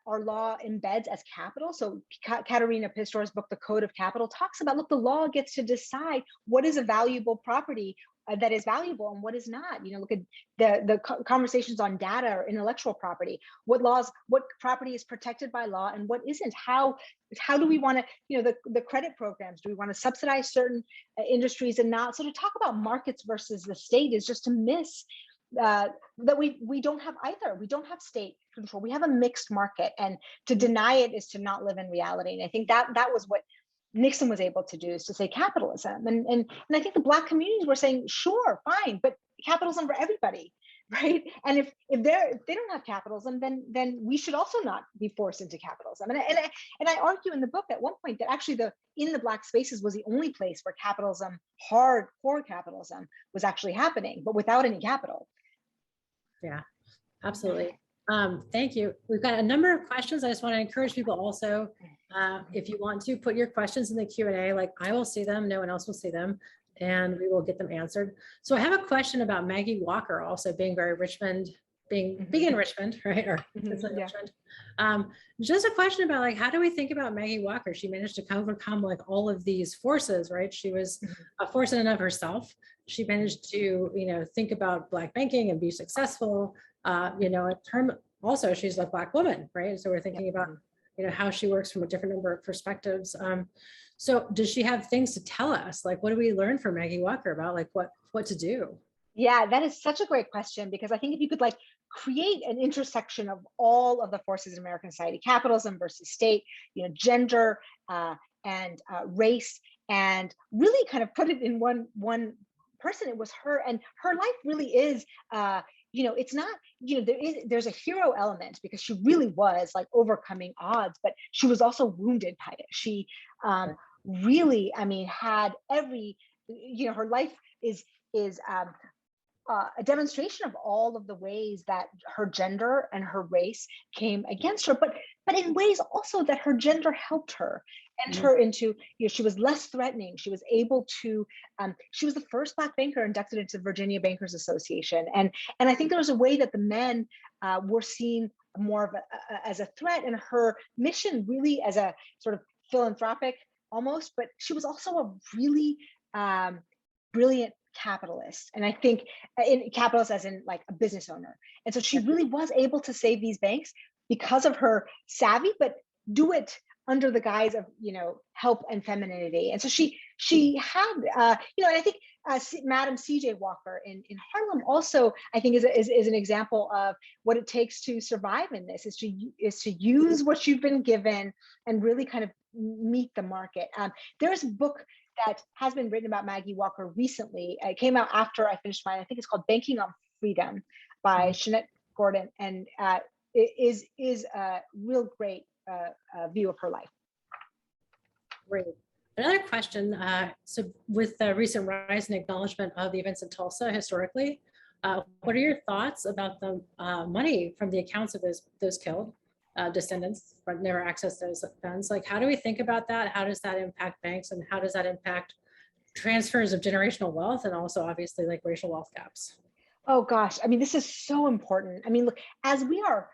our law embeds as capital. So Katerina Pistor's book, The Code of Capital, talks about, look, the law gets to decide what is a valuable property that is valuable and what is not. Look at the conversations on data or intellectual property. What property is protected by law and what isn't? How do we want to, the credit programs, do we want to subsidize certain industries and not? So to talk about markets versus the state is just to miss that we don't have either. We don't have state control. We have a mixed market, and to deny it is to not live in reality. And I think that was what Nixon was able to do, is to say capitalism. And I think the Black communities were saying, sure, fine, but capitalism for everybody, right? And if they don't have capitalism, then we should also not be forced into capitalism. And I argue in the book at one point that actually in the Black spaces was the only place where capitalism, hardcore capitalism, was actually happening, but without any capital. Yeah, absolutely. Thank you. We've got a number of questions. I just want to encourage people also, if you want to put your questions in the Q&A, like I will see them, no one else will see them, and we will get them answered. So I have a question about Maggie Walker also being very Richmond, being in Richmond, right? Or Richmond. Just a question about like, how do we think about Maggie Walker? She managed to overcome like all of these forces, right? She was a force in and of herself. She managed to, think about Black banking and be successful. In term, also she's a Black woman, right? So we're thinking about, how she works from a different number of perspectives. So does she have things to tell us? Like, what do we learn from Maggie Walker about like what to do? Yeah, that is such a great question, because I think if you could like create an intersection of all of the forces in American society, capitalism versus state, gender and race, and really kind of put it in one person, it was her. And her life really is, it's not, there's a hero element, because she really was like overcoming odds, but she was also wounded by it. She really, had every, her life is a demonstration of all of the ways that her gender and her race came against her, but in ways also that her gender helped her and her into, she was less threatening. She was able to, she was the first Black banker inducted into the Virginia Bankers Association. And I think there was a way that the men were seen more of as a threat, and her mission really as a sort of philanthropic almost, but she was also a really brilliant capitalist. And I think in capitalist as in like a business owner. And so she really was able to save these banks because of her savvy, but do it under the guise of, help and femininity. And so she had, and I think Madam C.J. Walker in Harlem also, I think is an example of what it takes to survive in this, is to use what you've been given and really kind of meet the market. There's a book that has been written about Maggie Walker recently. It came out after I finished mine. I think it's called Banking on Freedom by Shanette Gordon, and it is a real great view of her life. Great. Another question. So with the recent rise and acknowledgement of the events in Tulsa historically, what are your thoughts about the money from the accounts of those killed descendants, but never accessed those funds? Like, how do we think about that? How does that impact banks, and how does that impact transfers of generational wealth and also obviously like racial wealth gaps. Oh gosh, I mean, this is so important. I mean, look, as we are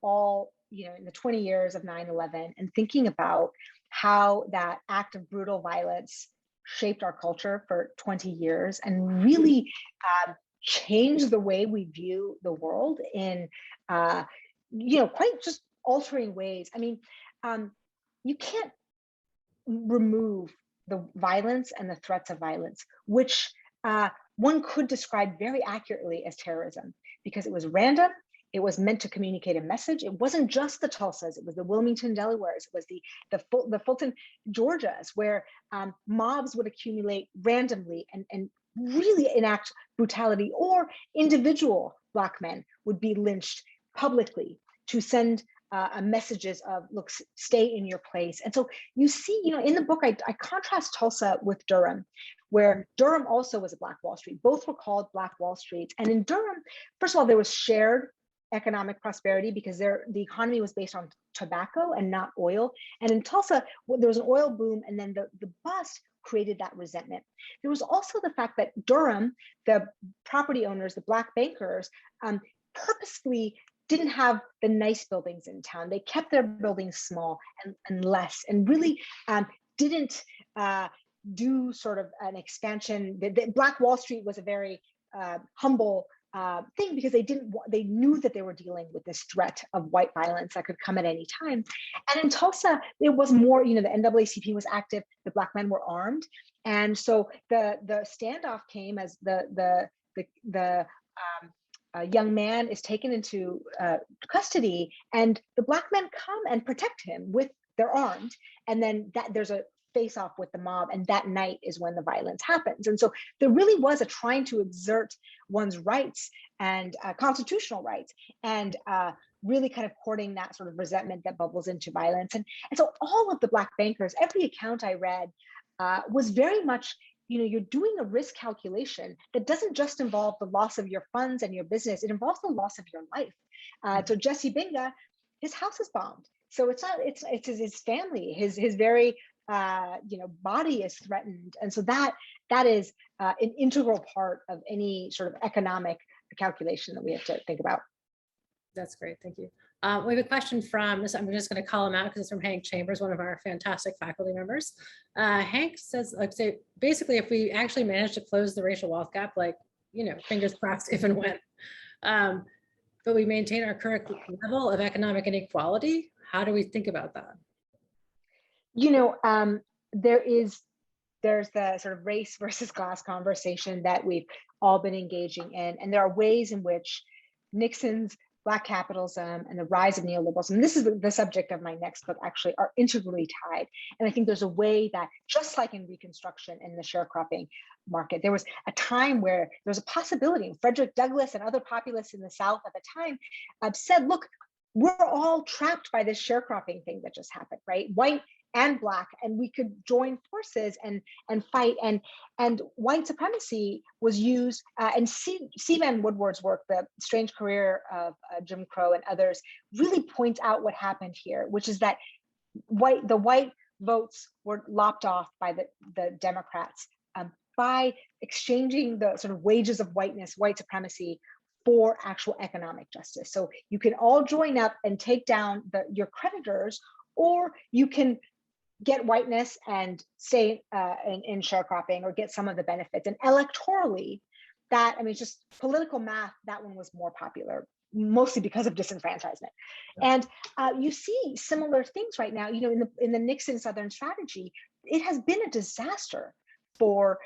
all, in the 20 years of 9/11 and thinking about how that act of brutal violence shaped our culture for 20 years and really changed the way we view the world in, quite just altering ways. I mean, you can't remove the violence and the threats of violence, which one could describe very accurately as terrorism, because it was random. It was meant to communicate a message. It wasn't just the Tulsas. It was the Wilmington, Delawares. It was the Fulton, Georgias, where mobs would accumulate randomly and really enact brutality, or individual Black men would be lynched publicly to send messages of, look, stay in your place. And so you see, in the book, I contrast Tulsa with Durham, where Durham also was a Black Wall Street. Both were called Black Wall Streets. And in Durham, first of all, there was shared economic prosperity because the economy was based on tobacco and not oil. And in Tulsa, there was an oil boom, and then the bust created that resentment. There was also the fact that Durham, the property owners, the Black bankers, purposefully didn't have the nice buildings in town. They kept their buildings small and less, and really didn't do sort of an expansion. The Black Wall Street was a very humble thing, because they knew that they were dealing with this threat of white violence that could come at any time. And in Tulsa, it was more, the NAACP was active, the Black men were armed. And so the standoff came as the young man is taken into custody, and the Black men come and protect him they're armed. And then there's a face off with the mob, and that night is when the violence happens. And so there really was a trying to exert one's rights and constitutional rights, and really kind of courting that sort of resentment that bubbles into violence. And so all of the Black bankers, every account I read was very much, you're doing a risk calculation that doesn't just involve the loss of your funds and your business, it involves the loss of your life. So Jesse Binga, his house is bombed. So it's his family, his very body is threatened. And so that is an integral part of any sort of economic calculation that we have to think about. That's great, thank you. We have a question from this. I'm just going to call him out because it's from Hank Chambers, one of our fantastic faculty members. Hank says, basically, if we actually manage to close the racial wealth gap, fingers crossed if and when, but we maintain our current level of economic inequality, how do we think about that? There's the sort of race versus class conversation that we've all been engaging in, and there are ways in which Nixon's Black capitalism and the rise of neoliberalism, and this is the subject of my next book, actually, are integrally tied. And I think there's a way that, just like in Reconstruction in the sharecropping market, there was a time where there was a possibility, and Frederick Douglass and other populists in the South at the time said, look, we're all trapped by this sharecropping thing that just happened, right? White and Black, and we could join forces and fight. And white supremacy was used, and C. Vann Woodward's work, The Strange Career of Jim Crow and others, really points out what happened here, which is that the white votes were lopped off by the Democrats by exchanging the sort of wages of whiteness, white supremacy, for actual economic justice. So you can all join up and take down your creditors, or you can get whiteness and stay in sharecropping or get some of the benefits. And electorally, just political math, that one was more popular, mostly because of disenfranchisement. Yeah. And you see similar things right now, in the Nixon Southern strategy, it has been a disaster for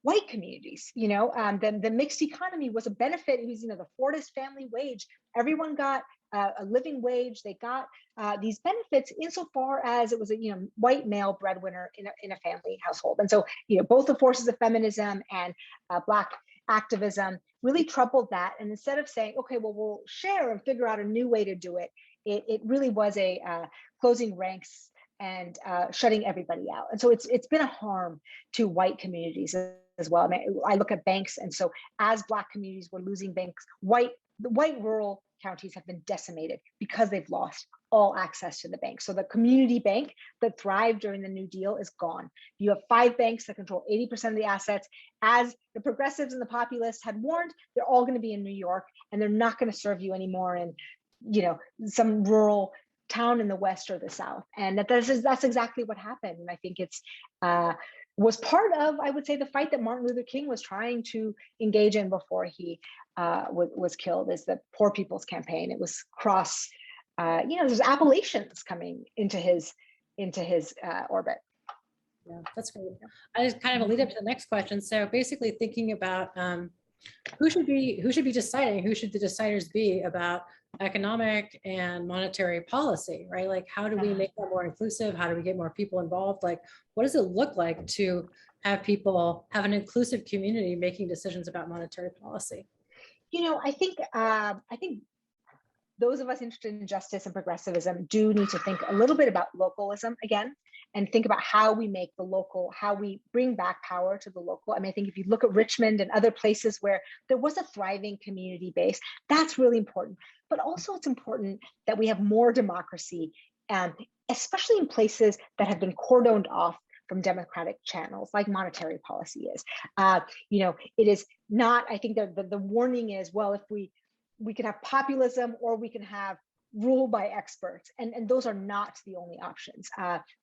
white communities. The mixed economy was a benefit. It was, the Fortas family wage. Everyone got a living wage. They got these benefits insofar as it was a white male breadwinner in a family household. And so both the forces of feminism and Black activism really troubled that. And instead of saying, okay, well, we'll share and figure out a new way to do it, it really was a closing ranks and shutting everybody out. And so it's been a harm to white communities as well. I look at banks, and so as Black communities were losing banks, the white rural counties have been decimated because they've lost all access to the bank. So the community bank that thrived during the New Deal is gone. You have 5 banks that control 80% of the assets. As the progressives and the populists had warned, they're all going to be in New York, and they're not going to serve you anymore in, some rural town in the West or the South. And that's exactly what happened. And I think it's was part of, I would say, the fight that Martin Luther King was trying to engage in before he was killed, is the Poor People's Campaign. It was cross, there's Appalachians coming into his orbit. Yeah, that's great. I just kind of a lead up to the next question. So basically thinking about who should be deciding, who should the deciders be about economic and monetary policy, right? Like, how do we make that more inclusive? How do we get more people involved? Like, what does it look like to have people have an inclusive community making decisions about monetary policy? I think those of us interested in justice and progressivism do need to think a little bit about localism again, and think about how we make the local, how we bring back power to the local. I mean, I think if you look at Richmond and other places where there was a thriving community base, that's really important. But also it's important that we have more democracy, especially in places that have been cordoned off from democratic channels, like monetary policy is. It is not, I think the warning is, well, if we can have populism or we can have rule by experts, and those are not the only options.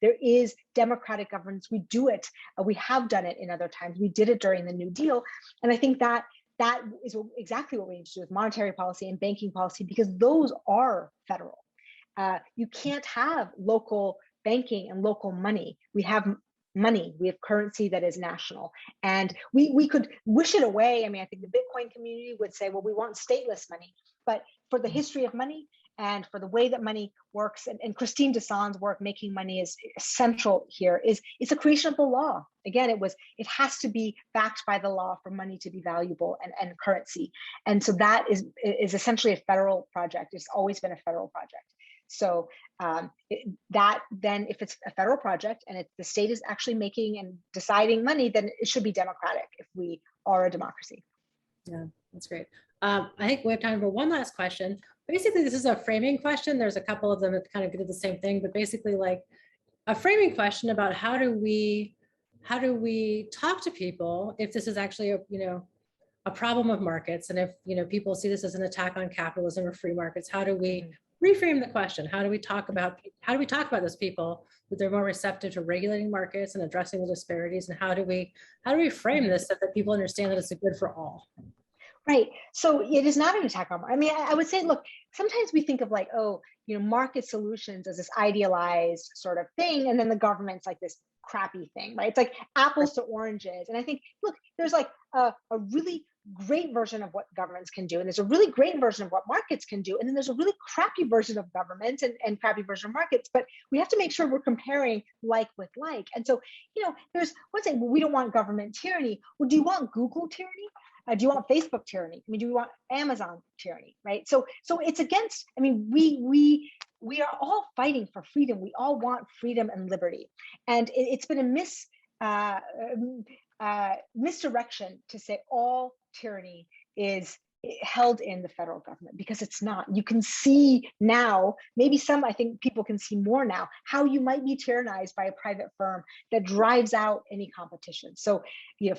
There is democratic governance. We do it. We have done it in other times. We did it during the New Deal. And I think that is exactly what we need to do with monetary policy and banking policy, because those are federal. You can't have local banking and local money. We have money, we have currency that is national, and we could wish it away. I mean, I think the Bitcoin community would say, well, we want stateless money, but for the history of money and for the way that money works, and Christine Deson's work, Making Money, is essential here. It's a creation of the law. Again, it has to be backed by the law for money to be valuable and currency. And so that is essentially a federal project. It's always been a federal project. So then if it's a federal project and the state is actually making and deciding money, then it should be democratic if we are a democracy. Yeah, that's great. I think we have time for one last question. Basically, this is a framing question. There's a couple of them that kind of did the same thing, but basically like a framing question about how do we talk to people if this is actually a problem of markets, and if people see this as an attack on capitalism or free markets, how do we reframe the question? How do we talk about those people that they're more receptive to regulating markets and addressing the disparities? And how do we frame this so that people understand that it's a good for all? Right. So it is not an attack on market. I mean, I would say, look, sometimes we think of like, market solutions as this idealized sort of thing, and then the government's like this crappy thing, right? It's like apples to oranges. And I think, look, there's like a really great version of what governments can do, and there's a really great version of what markets can do, and then there's a really crappy version of government and crappy version of markets. But we have to make sure we're comparing like with like. And so, there's one saying, well, we don't want government tyranny. Well, do you want Google tyranny? Do you want Facebook tyranny? I mean, do you want Amazon tyranny, right? So it's against, I mean, we are all fighting for freedom. We all want freedom and liberty. And it's been a misdirection to say all tyranny is held in the federal government, because it's not. You can see now, maybe I think people can see more now, how you might be tyrannized by a private firm that drives out any competition. So,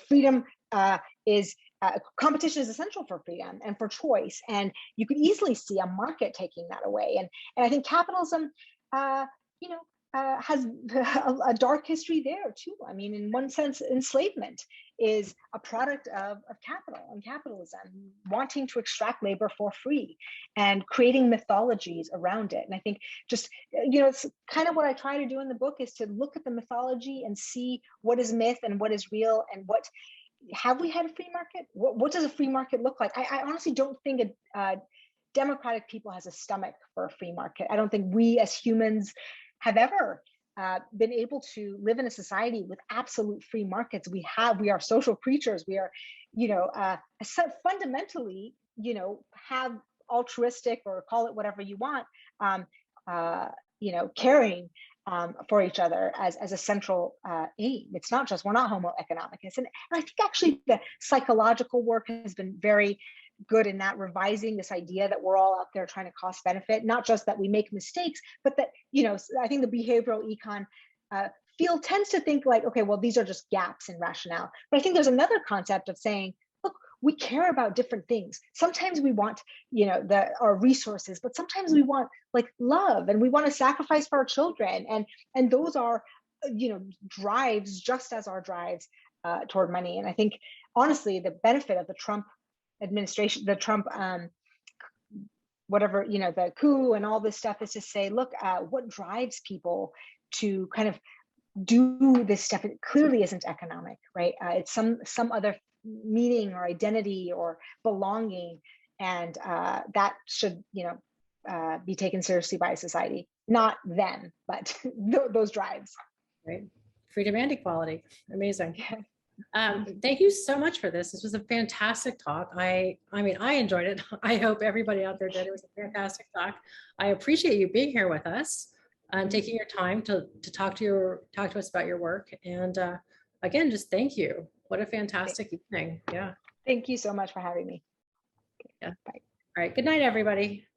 freedom competition is essential for freedom and for choice. And you could easily see a market taking that away. And I think capitalism, has a dark history there too. I mean, in one sense, enslavement is a product of capital and capitalism, wanting to extract labor for free and creating mythologies around it. And I think just, it's kind of what I try to do in the book, is to look at the mythology and see what is myth and what is real, and have we had a free market? What does a free market look like? I honestly don't think a democratic people has a stomach for a free market. I don't think we as humans have ever been able to live in a society with absolute free markets. We are social creatures. We are, fundamentally, have altruistic, or call it whatever you want, caring for each other as a central aim. It's not just, we're not homo economicus. And I think actually the psychological work has been very good in that, revising this idea that we're all out there trying to cost benefit, not just that we make mistakes, but that, I think the behavioral econ field tends to think like, okay, well, these are just gaps in rationale. But I think there's another concept of saying, look, we care about different things. Sometimes we want, our resources, but sometimes we want like love, and we want to sacrifice for our children. And those are, drives just as our drives toward money. And I think, honestly, the benefit of the Trump administration, the Trump, whatever, the coup and all this stuff is to say, look, what drives people to kind of do this stuff? It clearly isn't economic, right? It's some other meaning or identity or belonging, and that should be taken seriously by society, not them, but those drives. Right, freedom and equality. Amazing. Thank you so much for this. This was a fantastic talk. I mean, I enjoyed it. I hope everybody out there did. It was a fantastic talk. I appreciate you being here with us and taking your time to talk to us about your work. And again, just thank you. What a fantastic evening. Yeah. Thank you so much for having me. Yeah. Bye. All right. Good night, everybody.